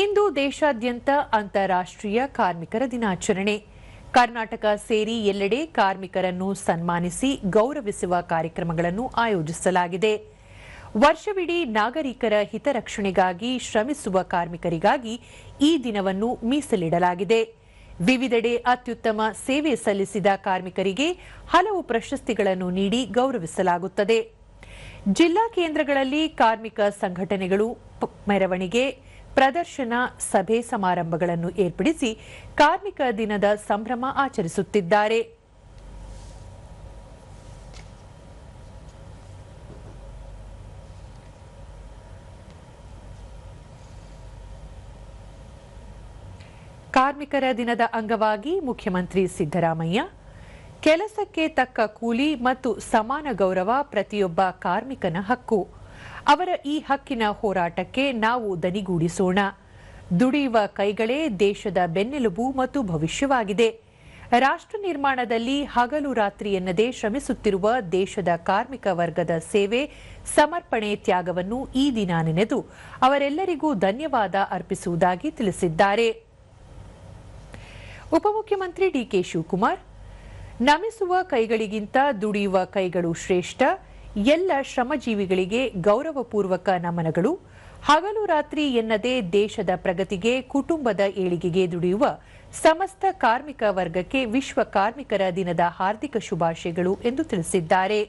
ಇಂದು ದೇಶಾದ್ಯಂತ ಅಂತಾರಾಷ್ಟ್ರೀಯ ಕಾರ್ಮಿಕರ ದಿನಾಚರಣೆ. ಕರ್ನಾಟಕ ಸೇರಿ ಎಲ್ಲೆಡೆ ಕಾರ್ಮಿಕರನ್ನು ಸನ್ಮಾನಿಸಿ ಗೌರವಿಸುವ ಕಾರ್ಯಕ್ರಮಗಳನ್ನು ಆಯೋಜಿಸಲಾಗಿದೆ. ವರ್ಷವಿಡೀ ನಾಗರಿಕರ ಹಿತರಕ್ಷಣೆಗಾಗಿ ಶ್ರಮಿಸುವ ಕಾರ್ಮಿಕರಿಗಾಗಿ ಈ ದಿನವನ್ನು ಮೀಸಲಿಡಲಾಗಿದೆ. ವಿವಿಧೆಡೆ ಅತ್ಯುತ್ತಮ ಸೇವೆ ಸಲ್ಲಿಸಿದ ಕಾರ್ಮಿಕರಿಗೆ ಹಲವು ಪ್ರಶಸ್ತಿಗಳನ್ನು ನೀಡಿ ಗೌರವಿಸಲಾಗುತ್ತದೆ. ಜಿಲ್ಲಾ ಕೇಂದ್ರಗಳಲ್ಲಿ ಕಾರ್ಮಿಕ ಸಂಘಟನೆಗಳು ಮೆರವಣಿಗೆ, ಪ್ರದರ್ಶನ, ಸಭೆ ಸಮಾರಂಭಗಳನ್ನು ಏರ್ಪಡಿಸಿ ಕಾರ್ಮಿಕ ದಿನದ ಸಂಭ್ರಮ ಆಚರಿಸುತ್ತಿದ್ದಾರೆ. ಕಾರ್ಮಿಕರ ದಿನದ ಅಂಗವಾಗಿ ಮುಖ್ಯಮಂತ್ರಿ ಸಿದ್ದರಾಮಯ್ಯ, ಕೆಲಸಕ್ಕೆ ತಕ್ಕ ಕೂಲಿ ಮತ್ತು ಸಮಾನ ಗೌರವ ಪ್ರತಿಯೊಬ್ಬ ಕಾರ್ಮಿಕನ ಹಕ್ಕು. ಅವರ ಈ ಹಕ್ಕಿನ ಹೋರಾಟಕ್ಕೆ ನಾವು ದನಿಗೂಡಿಸೋಣ. ದುಡಿಯುವ ಕೈಗಳೇ ದೇಶದ ಬೆನ್ನೆಲುಬು ಮತ್ತು ಭವಿಷ್ಯವಾಗಿದೆ. ರಾಷ್ಟ್ರ ನಿರ್ಮಾಣದಲ್ಲಿ ಹಗಲು ರಾತ್ರಿ ಎನ್ನದೇ ಶ್ರಮಿಸುತ್ತಿರುವ ದೇಶದ ಕಾರ್ಮಿಕ ವರ್ಗದ ಸೇವೆ, ಸಮರ್ಪಣೆ, ತ್ಯಾಗವನ್ನು ಈ ದಿನ ನೆನೆದು ಅವರೆಲ್ಲರಿಗೂ ಧನ್ಯವಾದ ಅರ್ಪಿಸುವುದಾಗಿ ತಿಳಿಸಿದ್ದಾರೆ. ಉಪಮುಖ್ಯಮಂತ್ರಿ ಡಿಕೆ ಶಿವಕುಮಾರ್, ನಮಿಸುವ ಕೈಗಳಿಗಿಂತ ದುಡಿಯುವ ಕೈಗಳು ಶ್ರೇಷ್ಠ. ಎಲ್ಲ ಶ್ರಮಜೀವಿಗಳಿಗೆ ಗೌರವಪೂರ್ವಕ ನಮನಗಳು. ಹಗಲು ರಾತ್ರಿ ಎನ್ನದೇ ದೇಶದ ಪ್ರಗತಿಗೆ, ಕುಟುಂಬದ ಏಳಿಗೆಗೆ ದುಡಿಯುವ ಸಮಸ್ತ ಕಾರ್ಮಿಕ ವರ್ಗಕ್ಕೆ ವಿಶ್ವ ಕಾರ್ಮಿಕರ ದಿನದ ಹಾರ್ದಿಕ ಶುಭಾಶಯಗಳು ಎಂದು ತಿಳಿಸಿದ್ದಾರೆ.